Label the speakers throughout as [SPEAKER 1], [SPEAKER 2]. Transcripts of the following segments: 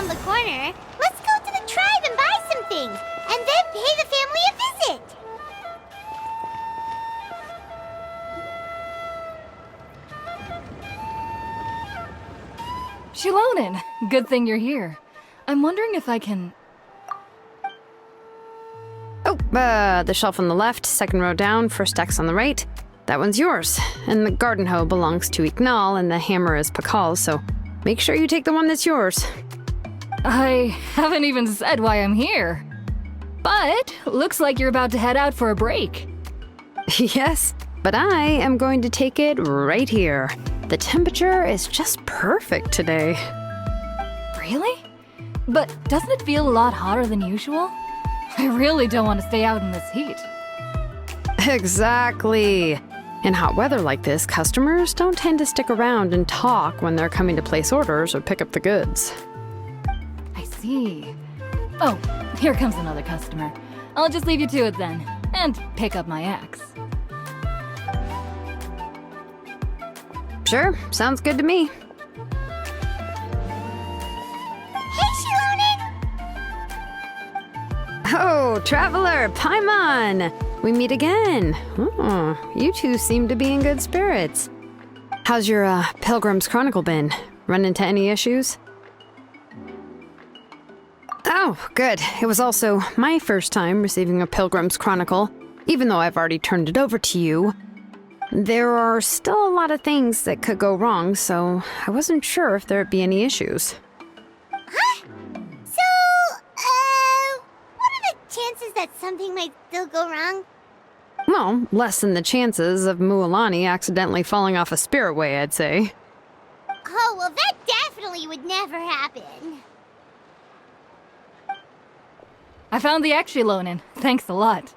[SPEAKER 1] around the corner. Let's go to the tribe and buy some things, and then pay the family a visit.
[SPEAKER 2] Xilonen, good thing you're here. I'm wondering if I can...
[SPEAKER 3] Oh, the shelf on the left, second row down, first X on the right. That one's yours. And the garden hoe belongs to Ignal, and the hammer is Pakal's, so make sure you take the one that's yours.
[SPEAKER 2] I haven't even said why I'm here. But looks like you're about to head out for a break.
[SPEAKER 3] Yes, but I am going to take it right here. The temperature is just perfect today.
[SPEAKER 2] Really? But doesn't it feel a lot hotter than usual? I really don't want to stay out in this heat.
[SPEAKER 3] Exactly. In hot weather like this, customers don't tend to stick around and talk when they're coming to place orders or pick up the goods.
[SPEAKER 2] I see. Oh, here comes another customer. I'll just leave you to it then, and pick up my axe.
[SPEAKER 3] Sure, sounds good to me.
[SPEAKER 1] Hey, Xilonen!
[SPEAKER 3] Oh, Traveler, Paimon! We meet again. Oh, you two seem to be in good spirits. How's your, Pilgrim's Chronicle been? Run into any issues? Oh, good. It was also my first time receiving a Pilgrim's Chronicle, even though I've already turned it over to you. There are still a lot of things that could go wrong, so I wasn't sure if there'd be any issues.
[SPEAKER 1] Huh? So, what are the chances that something might still go wrong?
[SPEAKER 3] Well, less than the chances of Mualani accidentally falling off a spirit way, I'd say.
[SPEAKER 1] Oh, well, that definitely would never happen.
[SPEAKER 2] I found the axe, Xilonen. Thanks a lot.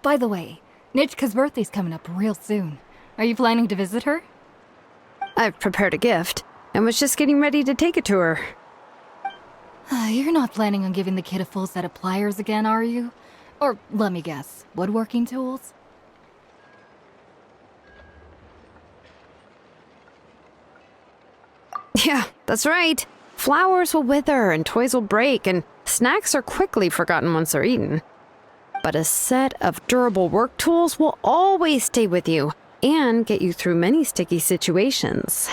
[SPEAKER 2] By the way, Nichka's birthday's coming up real soon. Are you planning to visit her?
[SPEAKER 3] I've prepared a gift, and was just getting ready to take it to her.
[SPEAKER 2] You're not planning on giving the kid a full set of pliers again, are you? Or, let me guess, woodworking tools?
[SPEAKER 3] Yeah, that's right. Flowers will wither, and toys will break, and snacks are quickly forgotten once they're eaten. But a set of durable work tools will always stay with you, and get you through many sticky situations.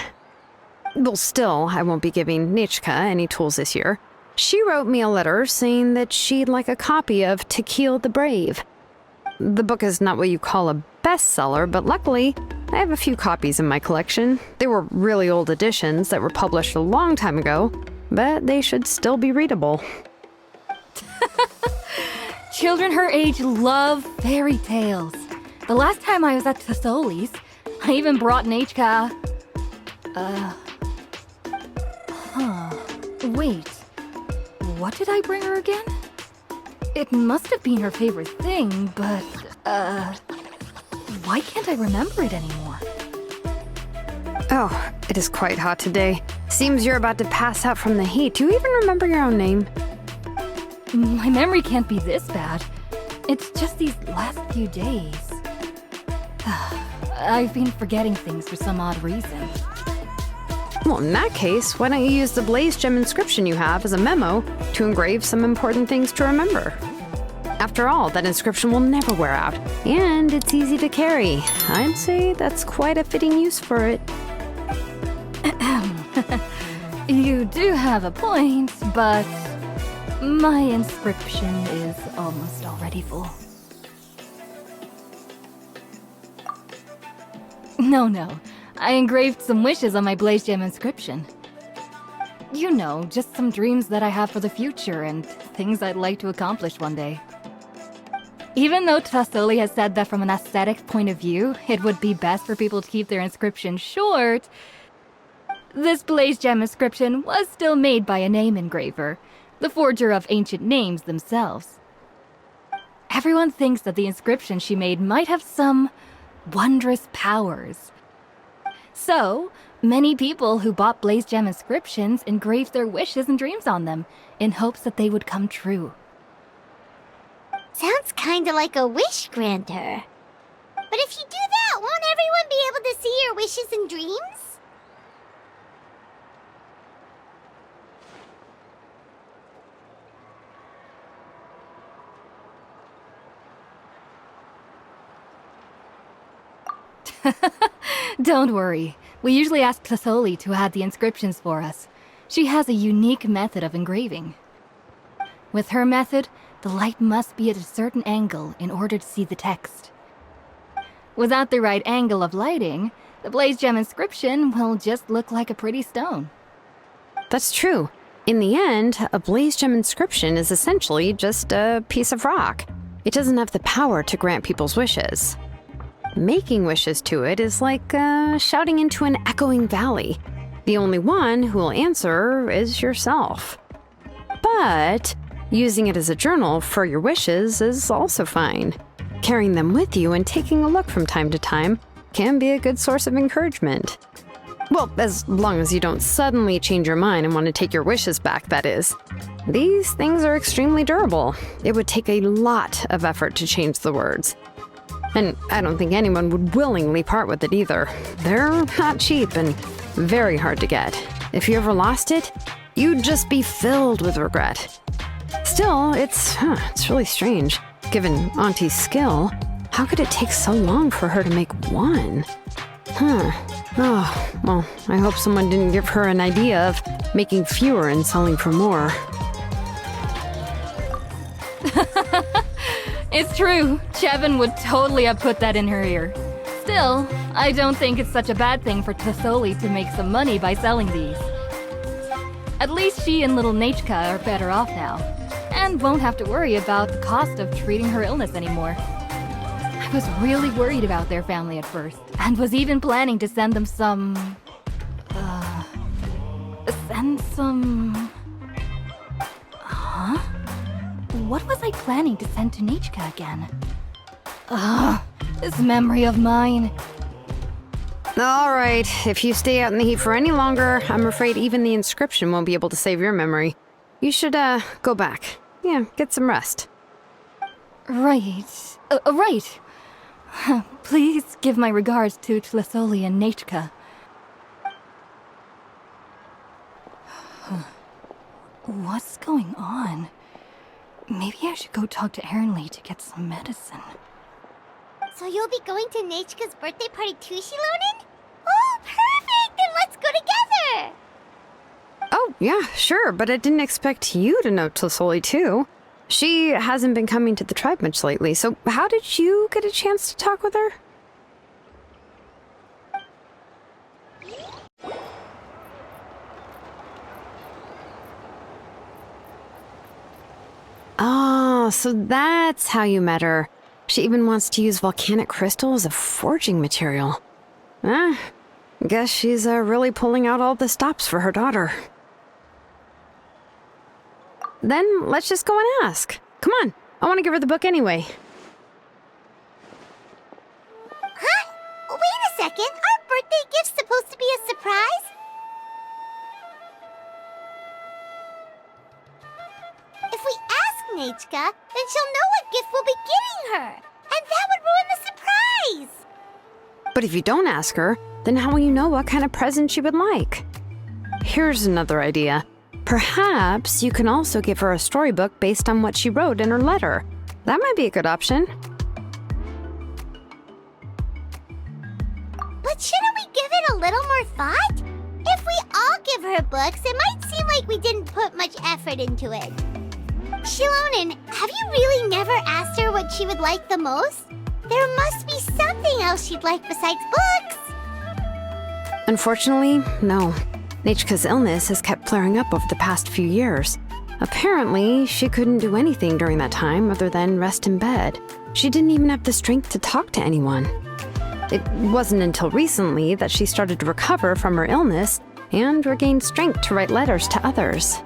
[SPEAKER 3] Well, still, I won't be giving Nichka any tools this year. She wrote me a letter saying that she'd like a copy of To Kill the Brave. The book is not what you call a bestseller, but luckily, I have a few copies in my collection. They were really old editions that were published a long time ago, but they should still be readable.
[SPEAKER 2] Children her age love fairy tales. The last time I was at Tazolli's, I even brought Nichka... Wait. What did I bring her again? It must have been her favorite thing, but, why can't I remember it anymore?
[SPEAKER 3] Oh, it is quite hot today. Seems you're about to pass out from the heat. Do you even remember your own name?
[SPEAKER 2] My memory can't be this bad. It's just these last few days. I've been forgetting things for some odd reason.
[SPEAKER 3] Well, in that case, why don't you use the blaze gem inscription you have as a memo to engrave some important things to remember? After all, that inscription will never wear out, and it's easy to carry. I'd say that's quite a fitting use for it.
[SPEAKER 2] You do have a point, but my inscription is almost already full. No. I engraved some wishes on my blaze gem inscription. You know, just some dreams that I have for the future and things I'd like to accomplish one day. Even though Tazolli has said that from an aesthetic point of view, it would be best for people to keep their inscription short, this blaze gem inscription was still made by a name engraver, the forger of ancient names themselves. Everyone thinks that the inscription she made might have some wondrous powers. So, many people who bought blaze gem inscriptions engraved their wishes and dreams on them, in hopes that they would come true.
[SPEAKER 1] Sounds kinda like a wish granter. But if you do that, won't everyone be able to see your wishes and dreams?
[SPEAKER 2] Don't worry. We usually ask Tazolli to add the inscriptions for us. She has a unique method of engraving. With her method, the light must be at a certain angle in order to see the text. Without the right angle of lighting, the blaze gem inscription will just look like a pretty stone.
[SPEAKER 3] That's true. In the end, a blaze gem inscription is essentially just a piece of rock. It doesn't have the power to grant people's wishes. Making wishes to it is like shouting into an echoing valley. The only one who will answer is yourself. But using it as a journal for your wishes is also fine. Carrying them with you and taking a look from time to time can be a good source of encouragement. Well, as long as you don't suddenly change your mind and want to take your wishes back, that is. These things are extremely durable. It would take a lot of effort to change the words. And I don't think anyone would willingly part with it either. They're not cheap and very hard to get. If you ever lost it, you'd just be filled with regret. Still, it's really strange. Given Auntie's skill, how could it take so long for her to make one? Oh, well, I hope someone didn't give her an idea of making fewer and selling for more.
[SPEAKER 2] It's true. Chevin would totally have put that in her ear. Still, I don't think it's such a bad thing for Tazolli to make some money by selling these. At least she and little Nachka are better off now, and won't have to worry about the cost of treating her illness anymore. I was really worried about their family at first, and was even planning to send them some... Huh? What was I planning to send to Nachka again? This memory of mine.
[SPEAKER 3] All right, if you stay out in the heat for any longer, I'm afraid even the inscription won't be able to save your memory. You should, go back. Yeah, get some rest.
[SPEAKER 2] Right. Right. Please give my regards to Tazolli and Nachka. What's going on? Maybe I should go talk to Ernly to get some medicine.
[SPEAKER 1] So you'll be going to Nachka's birthday party too, Xilonen? Oh, perfect! Then let's go together!
[SPEAKER 3] Oh, yeah, sure, but I didn't expect you to know Tazolli too. She hasn't been coming to the tribe much lately, so how did you get a chance to talk with her? Oh, so that's how you met her. She even wants to use volcanic crystal as a forging material. Guess she's really pulling out all the stops for her daughter. Then let's just go and ask. Come on, I want to give her the book anyway.
[SPEAKER 1] Huh? Wait a second, our birthday gift's supposed to be a surprise? If we ask Nachka, then she'll know what gift we'll be getting her, and that would ruin the surprise!
[SPEAKER 3] But if you don't ask her, then how will you know what kind of present she would like? Here's another idea. Perhaps you can also give her a storybook based on what she wrote in her letter. That might be a good option.
[SPEAKER 1] But shouldn't we give it a little more thought? If we all give her books, it might seem like we didn't put much effort into it. Xilonen, have you really never asked her what she would like the most? There must be something else she'd like besides books.
[SPEAKER 3] Unfortunately, no. Nachka's illness has kept flaring up over the past few years. Apparently, she couldn't do anything during that time other than rest in bed. She didn't even have the strength to talk to anyone. It wasn't until recently that she started to recover from her illness and regained strength to write letters to others.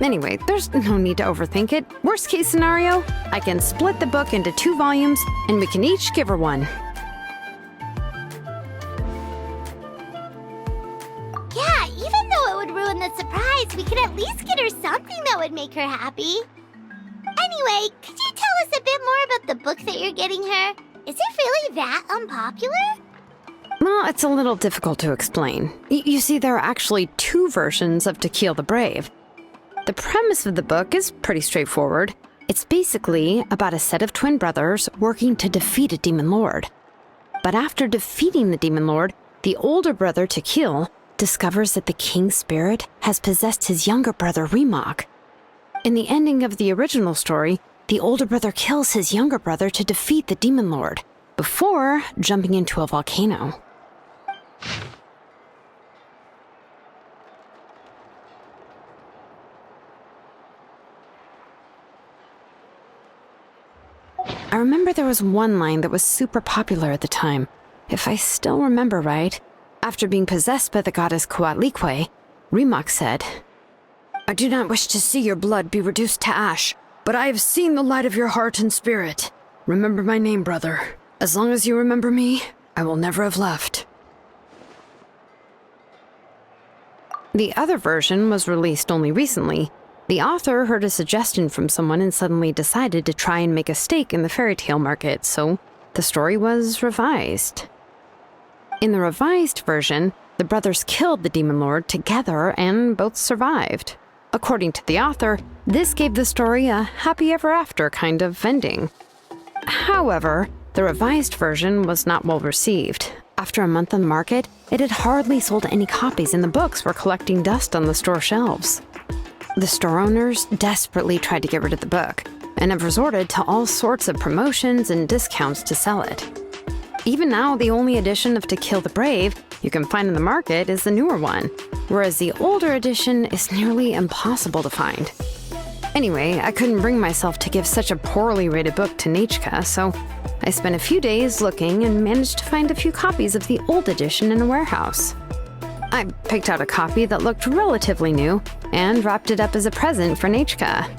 [SPEAKER 3] Anyway, there's no need to overthink it. Worst case scenario, I can split the book into 2 volumes and we can each give her one.
[SPEAKER 1] Yeah, even though it would ruin the surprise, we could at least get her something that would make her happy. Anyway, could you tell us a bit more about the book that you're getting her? Is it really that unpopular?
[SPEAKER 3] Well, it's a little difficult to explain. You see, there are actually 2 versions of To Kill the Brave. The premise of the book is pretty straightforward. It's basically about a set of twin brothers working to defeat a demon lord. But after defeating the Demon Lord, the older brother Tequil discovers that the king's spirit has possessed his younger brother Remak. In the ending of the original story, the older brother kills his younger brother to defeat the Demon Lord, before jumping into a volcano. I remember there was one line that was super popular at the time. If I still remember right, after being possessed by the goddess Coatlicue, Remak said, "I do not wish to see your blood be reduced to ash, but I have seen the light of your heart and spirit. Remember my name, brother. As long as you remember me, I will never have left." The other version was released only recently. The author heard a suggestion from someone and suddenly decided to try and make a stake in the fairy tale market, so the story was revised. In the revised version, the brothers killed the Demon Lord together and both survived. According to the author, this gave the story a happy ever after kind of ending. However, the revised version was not well received. After a month on the market, it had hardly sold any copies and the books were collecting dust on the store shelves. The store owners desperately tried to get rid of the book and have resorted to all sorts of promotions and discounts to sell it. Even now, the only edition of To Kill the Brave you can find in the market is the newer one, whereas the older edition is nearly impossible to find. Anyway, I couldn't bring myself to give such a poorly rated book to Nechka, so I spent a few days looking and managed to find a few copies of the old edition in a warehouse. I picked out a copy that looked relatively new and wrapped it up as a present for Nechka.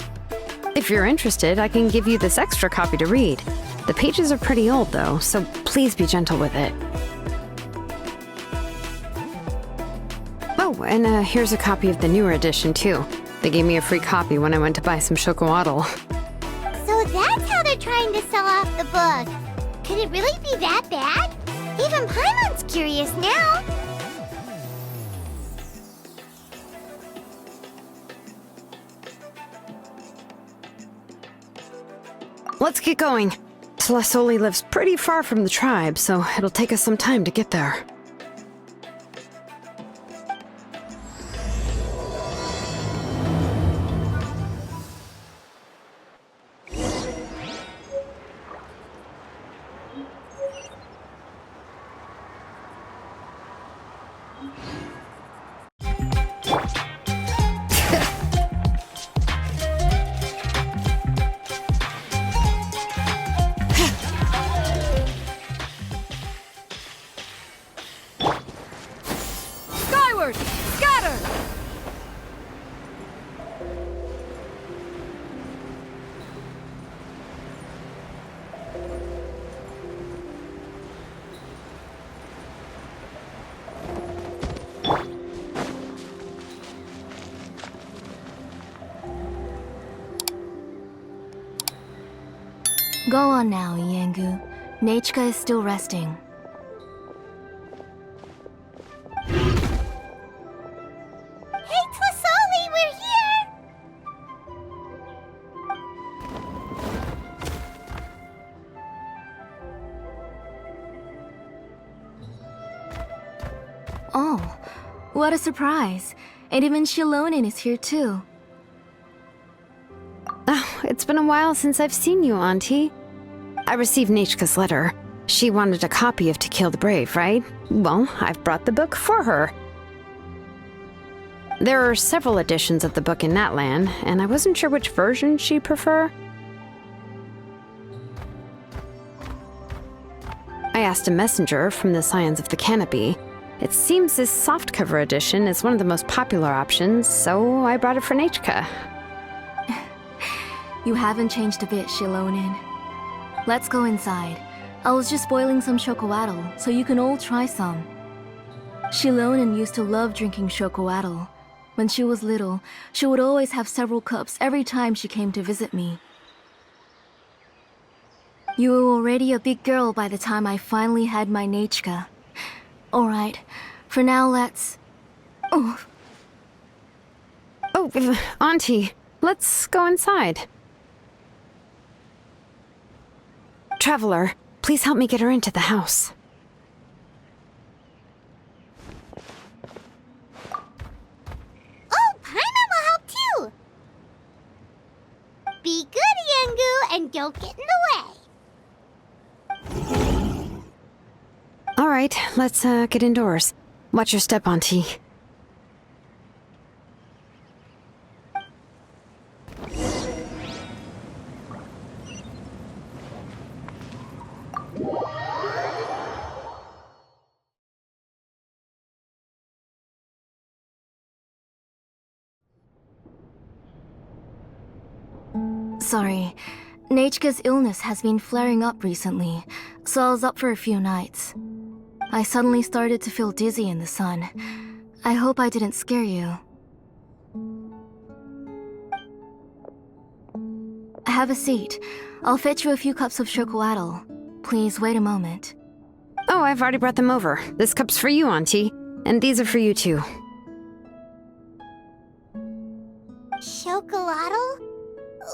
[SPEAKER 3] If you're interested, I can give you this extra copy to read. The pages are pretty old though, so please be gentle with it. Oh, and here's a copy of the newer edition too. They gave me a free copy when I went to buy some chocolatl.
[SPEAKER 1] So that's how they're trying to sell off the book. Could it really be that bad? Even Paimon's curious now.
[SPEAKER 3] Let's get going. Tazolli lives pretty far from the tribe, so it'll take us some time to get there.
[SPEAKER 2] Scatter! Go on now, Iengu. Nechka is still resting. Oh, what a surprise. And even Xilonen is here too.
[SPEAKER 3] Oh, it's been a while since I've seen you, Auntie. I received Nechka's letter. She wanted a copy of To Kill the Brave, right? Well, I've brought the book for her. There are several editions of the book in Natlan, and I wasn't sure which version she'd prefer. I asked a messenger from the Scions of the Canopy. It seems this softcover edition is one of the most popular options, so I brought it for Nechka.
[SPEAKER 2] You haven't changed a bit, Xilonen. Let's go inside. I was just boiling some chocolatl, so you can all try some. Xilonen used to love drinking chocolatl. When she was little, she would always have several cups every time she came to visit me. You were already a big girl by the time I finally had my Nechka. Alright, for now let's... Oh,
[SPEAKER 3] Auntie, let's go inside. Traveler, please help me get her into the house.
[SPEAKER 1] and don't get in the way.
[SPEAKER 3] All right, let's get indoors. Watch your step, Auntie.
[SPEAKER 2] Sorry. Nechka's illness has been flaring up recently, so I was up for a few nights. I suddenly started to feel dizzy in the sun. I hope I didn't scare you. Have a seat. I'll fetch you a few cups of chocolatl. Please wait a moment.
[SPEAKER 3] Oh, I've already brought them over. This cup's for you, Auntie. And these are for you, too.
[SPEAKER 1] Chocolatl?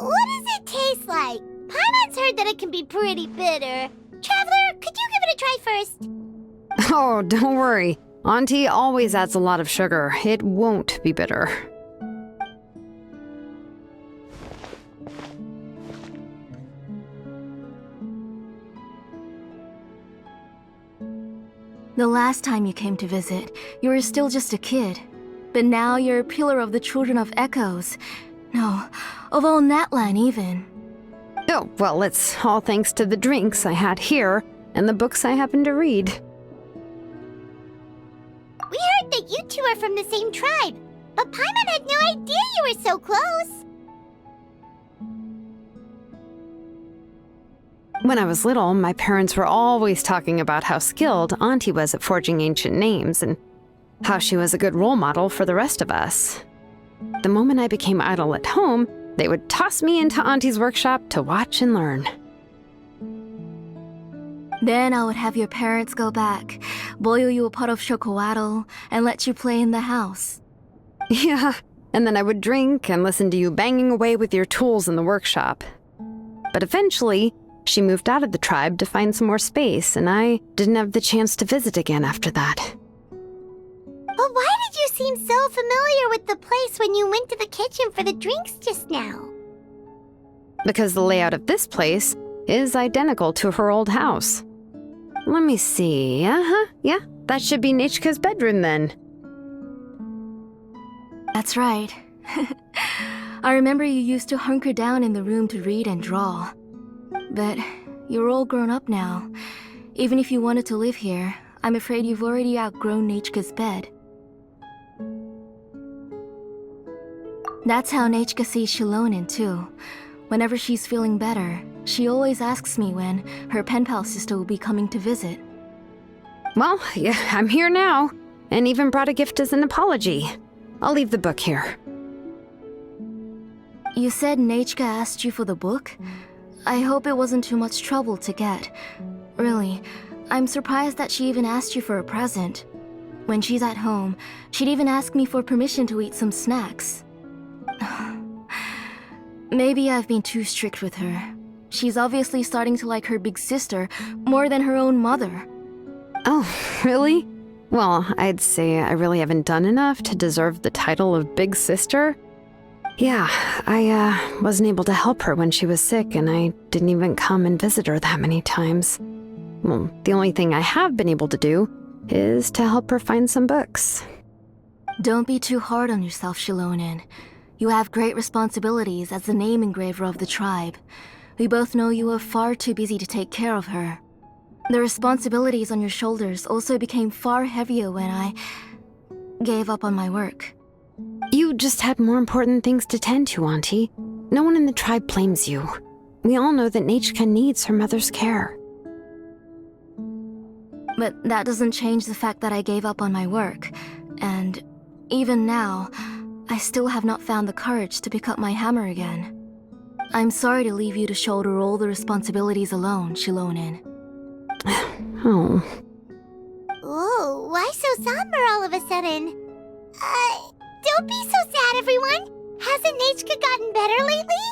[SPEAKER 1] What does it taste like? Paimon's heard that it can be pretty bitter. Traveler, could you give it a try first?
[SPEAKER 3] Oh, don't worry. Auntie always adds a lot of sugar. It won't be bitter.
[SPEAKER 2] The last time you came to visit, you were still just a kid. But now you're a pillar of the Children of Echoes. No, of all Natlan even.
[SPEAKER 3] Oh, well, it's all thanks to the drinks I had here and the books I happen to read.
[SPEAKER 1] We heard that you two are from the same tribe, but Paimon had no idea you were so close.
[SPEAKER 3] When I was little, my parents were always talking about how skilled Auntie was at forging ancient names and how she was a good role model for the rest of us. The moment I became idle at home, they would toss me into Auntie's workshop to watch and learn.
[SPEAKER 2] Then I would have your parents go back, boil you a pot of chocolatl, and let you play in the house.
[SPEAKER 3] Yeah, and then I would drink and listen to you banging away with your tools in the workshop. But eventually, she moved out of the tribe to find some more space, and I didn't have the chance to visit again after that.
[SPEAKER 1] But why did you seem so familiar with the place when you went to the kitchen for the drinks just now?
[SPEAKER 3] Because the layout of this place is identical to her old house. Let me see. Yeah, that should be Nechka's bedroom then.
[SPEAKER 2] That's right. I remember you used to hunker down in the room to read and draw. But you're all grown up now. Even if you wanted to live here, I'm afraid you've already outgrown Nechka's bed. That's how Nechka sees Xilonen too. Whenever she's feeling better, she always asks me when her pen pal sister will be coming to visit.
[SPEAKER 3] Well, yeah, I'm here now, and even brought a gift as an apology. I'll leave the book here.
[SPEAKER 2] You said Nechka asked you for the book? I hope it wasn't too much trouble to get. Really, I'm surprised that she even asked you for a present. When she's at home, she'd even ask me for permission to eat some snacks. Maybe I've been too strict with her. She's obviously starting to like her big sister more than her own mother.
[SPEAKER 3] Oh, really? Well, I'd say I really haven't done enough to deserve the title of big sister. Yeah, I wasn't able to help her when she was sick, and I didn't even come and visit her that many times. Well, the only thing I have been able to do is to help her find some books.
[SPEAKER 2] Don't be too hard on yourself, Xilonen. You have great responsibilities as the name engraver of the tribe. We both know you are far too busy to take care of her. The responsibilities on your shoulders also became far heavier when I gave up on my work.
[SPEAKER 3] You just had more important things to tend to, Auntie. No one in the tribe blames you. We all know that Nechka needs her mother's care.
[SPEAKER 2] But that doesn't change the fact that I gave up on my work. And even now, I still have not found the courage to pick up my hammer again. I'm sorry to leave you to shoulder all the responsibilities alone, Xilonen.
[SPEAKER 3] Oh.
[SPEAKER 1] Whoa, why so somber all of a sudden? Don't be so sad, everyone. Hasn't Nechka gotten better lately?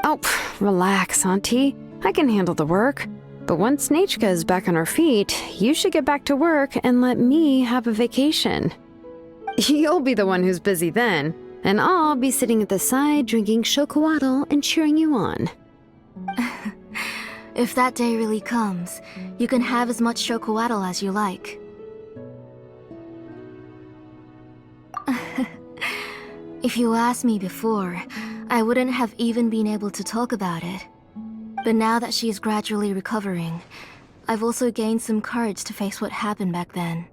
[SPEAKER 3] Oh, relax, Auntie. I can handle the work. But once Nechka is back on her feet, you should get back to work and let me have a vacation. You'll be the one who's busy then, and I'll be sitting at the side drinking chocolatl and cheering you on.
[SPEAKER 2] If that day really comes, you can have as much chocolatl as you like. If you asked me before, I wouldn't have even been able to talk about it. But now that she is gradually recovering, I've also gained some courage to face what happened back then.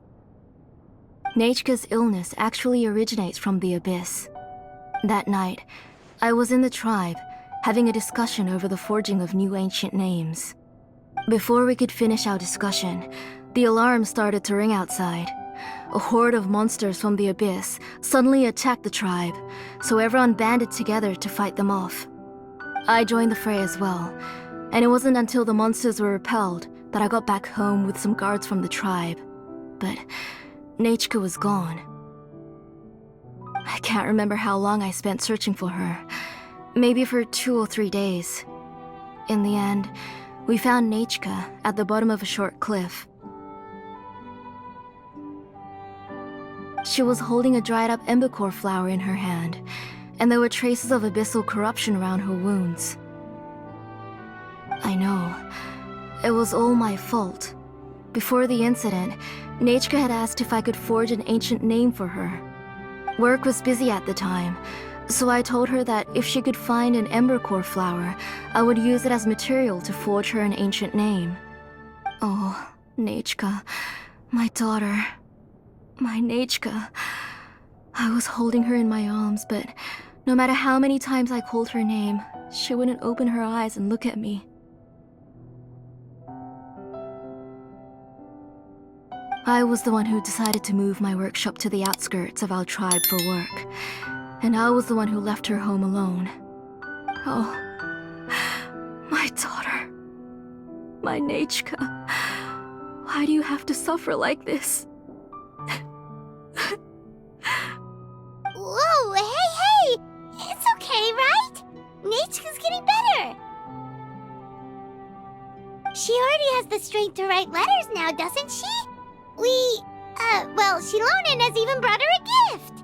[SPEAKER 2] Nechka's illness actually originates from the Abyss. That night, I was in the tribe, having a discussion over the forging of new ancient names. Before we could finish our discussion, the alarm started to ring outside. A horde of monsters from the Abyss suddenly attacked the tribe, so everyone banded together to fight them off. I joined the fray as well, and it wasn't until the monsters were repelled that I got back home with some guards from the tribe. But Nechka was gone. I can't remember how long I spent searching for her. Maybe for 2 or 3 days. In the end, we found Nechka at the bottom of a short cliff. She was holding a dried-up embercore flower in her hand, and there were traces of abyssal corruption around her wounds. I know. It was all my fault. Before the incident, Nechka had asked if I could forge an ancient name for her. Work was busy at the time, so I told her that if she could find an embercore flower, I would use it as material to forge her an ancient name. Oh, Nechka, my daughter. My Nechka. I was holding her in my arms, but no matter how many times I called her name, she wouldn't open her eyes and look at me. I was the one who decided to move my workshop to the outskirts of our tribe for work, and I was the one who left her home alone. Oh, my daughter. My Nechka. Why do you have to suffer like this?
[SPEAKER 1] Whoa, hey! It's okay, right? Nechka's getting better. She already has the strength to write letters now, doesn't she? Well, Xilonen has even brought her a gift.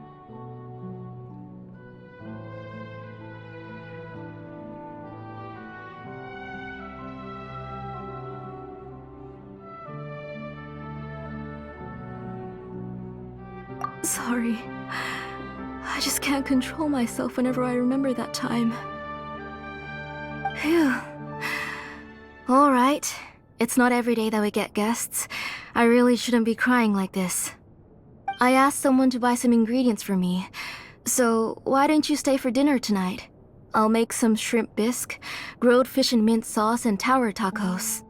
[SPEAKER 2] Sorry. I just can't control myself whenever I remember that time. Phew. Alright. It's not every day that we get guests. I really shouldn't be crying like this. I asked someone to buy some ingredients for me. So, why don't you stay for dinner tonight? I'll make some shrimp bisque, grilled fish and mint sauce, and tower tacos.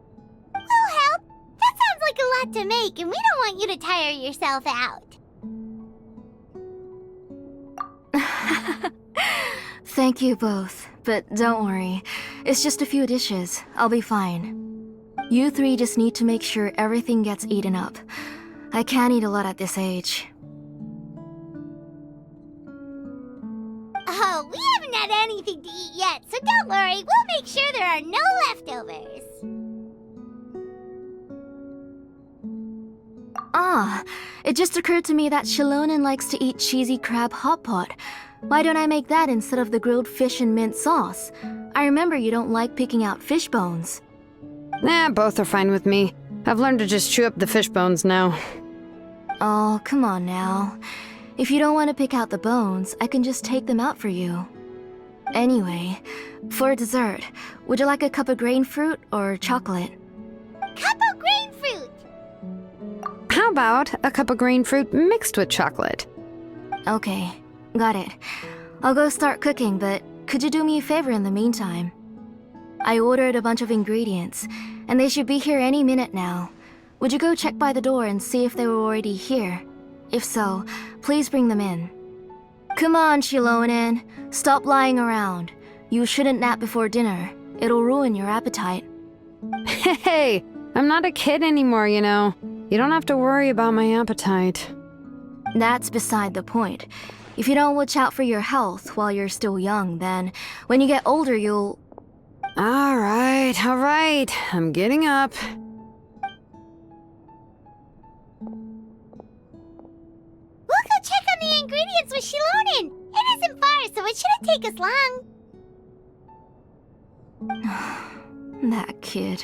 [SPEAKER 1] We'll help. That sounds like a lot to make, and we don't want you to tire yourself out.
[SPEAKER 2] Thank you both, but don't worry. It's just a few dishes. I'll be fine. You three just need to make sure everything gets eaten up. I can't eat a lot at this age.
[SPEAKER 1] Oh, we haven't had anything to eat yet, so don't worry. We'll make sure there are no leftovers.
[SPEAKER 2] Ah, it just occurred to me that Xilonen likes to eat cheesy crab hot pot. Why don't I make that instead of the grilled fish and mint sauce? I remember you don't like picking out fish bones.
[SPEAKER 3] Nah, both are fine with me. I've learned to just chew up the fish bones now.
[SPEAKER 2] Oh, come on now. If you don't want to pick out the bones, I can just take them out for you. Anyway, for dessert, would you like a cup of grain fruit or chocolate?
[SPEAKER 1] Cup of grain fruit.
[SPEAKER 3] How about a cup of green fruit mixed with chocolate?
[SPEAKER 2] Okay, got it. I'll go start cooking, but could you do me a favor in the meantime? I ordered a bunch of ingredients, and they should be here any minute now. Would you go check by the door and see if they were already here? If so, please bring them in. Come on, Xilonen. Stop lying around. You shouldn't nap before dinner. It'll ruin your appetite.
[SPEAKER 3] Hey, I'm not a kid anymore, you know. You don't have to worry about my appetite.
[SPEAKER 2] That's beside the point. If you don't watch out for your health while you're still young, then when you get older, you'll...
[SPEAKER 3] All right. I'm getting up.
[SPEAKER 1] We'll go check on the ingredients with Xilonen. It isn't far, so it shouldn't take us long.
[SPEAKER 3] That kid.